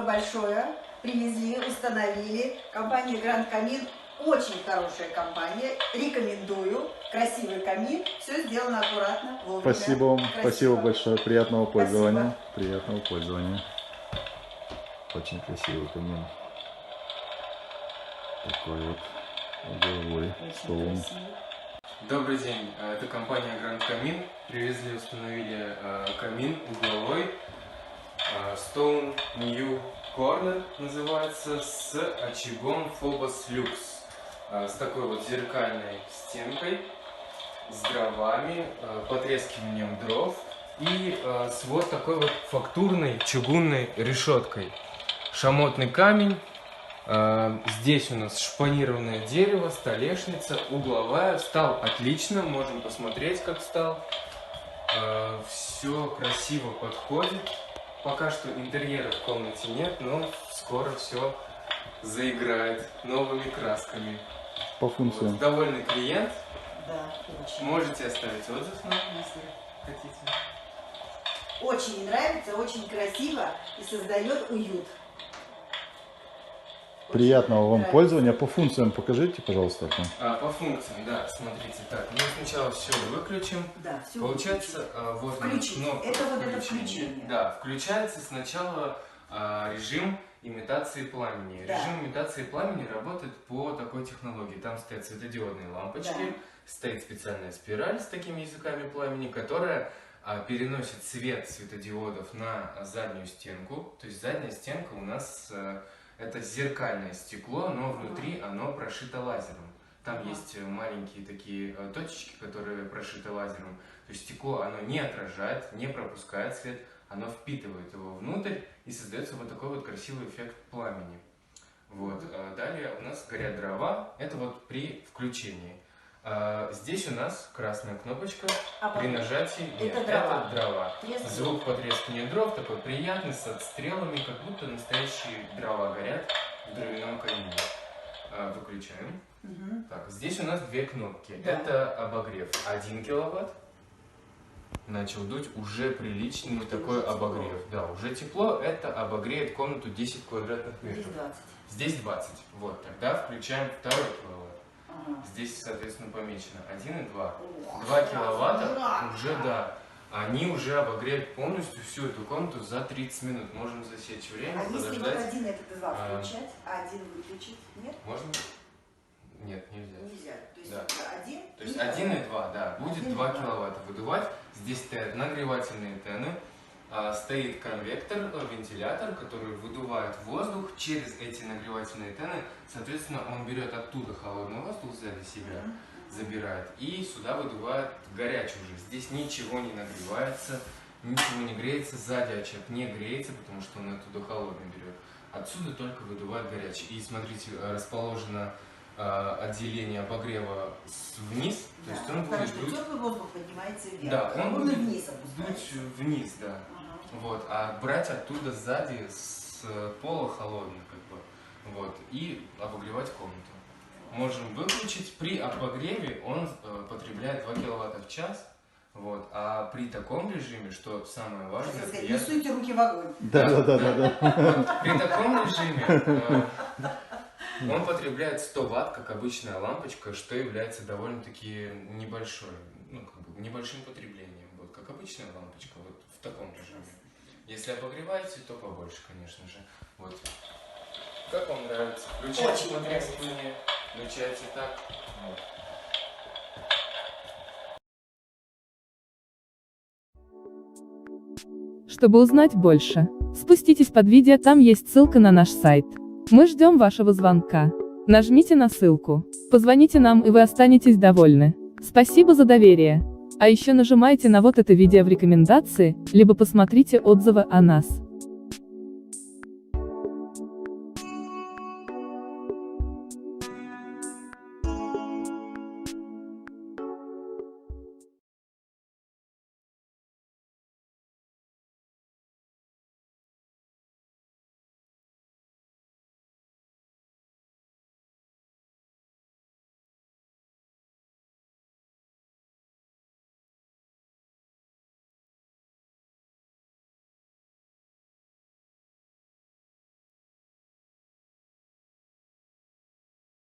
спасибо большое. Привезли, установили. Компания Grand Камин очень хорошая компания. Рекомендую. Красивый камин. Все сделано аккуратно, вовремя. Спасибо вам, Красиво. спасибо большое, приятного пользования. Спасибо. Приятного пользования. Очень красивый камин. Такой вот угловой стол. Добрый день, это компания Grand Камин. Привезли, установили камин угловой Stone New Corner называется, с очагом Phobos Lux, с такой вот зеркальной стенкой, с дровами, потрескиванием дров и с вот такой вот фактурной чугунной решеткой. Шамотный камень. Здесь у нас шпанированное дерево, столешница, угловая. Встал отлично, можем посмотреть, как встал. Все красиво подходит. Пока что интерьера в комнате нет, но скоро все заиграет новыми красками. По функциям. Вот, довольный клиент. Да, очень. Можете оставить отзыв нам, если хотите. Очень нравится, очень красиво и создает уют. Приятного вам нравится. пользования. По функциям покажите, пожалуйста. По функциям, да, смотрите. Так, мы сначала все выключим. Да, все Получается, вот она, включить. кнопка Это вот это включения. включение. Да, включается сначала режим имитации пламени. Да. Режим имитации пламени работает по такой технологии. Там стоят светодиодные лампочки, Да. стоит специальная спираль с такими языками пламени, которая переносит свет светодиодов на заднюю стенку. То есть задняя стенка у нас это зеркальное стекло, но внутри оно прошито лазером. Там есть маленькие такие точечки, которые прошиты лазером. То есть стекло, оно не отражает, не пропускает свет, оно впитывает его внутрь и создается вот такой вот красивый эффект пламени. Вот. Далее у нас горят дрова, это вот при включении. Здесь у нас красная кнопочка, при нажатии нет, это дрова. Звук потрескивания дров такой приятный, с отстрелами, как будто настоящие дрова горят в дровяном камине. Выключаем. Угу. Так, здесь у нас две кнопки. Да. Это обогрев 1 киловатт. Начал дуть, уже приличный такой уже обогрев. тепло. Да, уже тепло, это обогреет комнату 10 квадратных Здесь метров. 20. Здесь 20. Вот, тогда включаем 2 киловатт. Ага. Здесь, соответственно, помечено 1 и 2. Ох, 2 киловатта да. уже, да. Они уже обогреют полностью всю эту комнату за 30 минут. Можем засечь время, А если вот подождать. один этот два включать, а один выключить? Нет? Можно? Нет, нельзя. Нельзя. То есть Да. один. То есть 1 и 2, да, будет 1 и 2 2. киловатта выдувать. Здесь стоят нагревательные тены, стоит конвектор, вентилятор, который выдувает воздух через эти нагревательные тены. Соответственно, он берет оттуда холодный воздух сзади себя, забирает, и сюда выдувает горячий уже. Здесь ничего не нагревается, ничего не греется, сзади очаг не греется, потому что он оттуда холодный берет. Отсюда только выдувает горячий. И смотрите, расположено отделение обогрева вниз, Да. то есть он Потому будет что дуть. теплый воздух поднимается вверх. Да, он будет будет вниз опускается. дуть вниз, да. Ага. Вот, а брать оттуда сзади с пола холодный, как бы, вот, и обогревать комнату. Можем выключить. При обогреве он потребляет 2 киловатта в час, вот, а при таком режиме, что самое важное, Хотел сказать, не приятно- суйте руки в огонь. Да. при таком режиме он потребляет 100 ватт, как обычная лампочка, что является довольно-таки небольшой, ну, как бы небольшим потреблением, вот, как обычная лампочка, вот в таком режиме. Если обогреваете, то побольше, конечно же. Вот. Как вам нравится? Включайте Очень потрескивание, включайте так. Вот. Чтобы узнать больше, спуститесь под видео, там есть ссылка на наш сайт. Мы ждем вашего звонка. Нажмите на ссылку, позвоните нам, и вы останетесь довольны. Спасибо за доверие. А еще нажимайте на вот это видео в рекомендации, либо посмотрите отзывы о нас.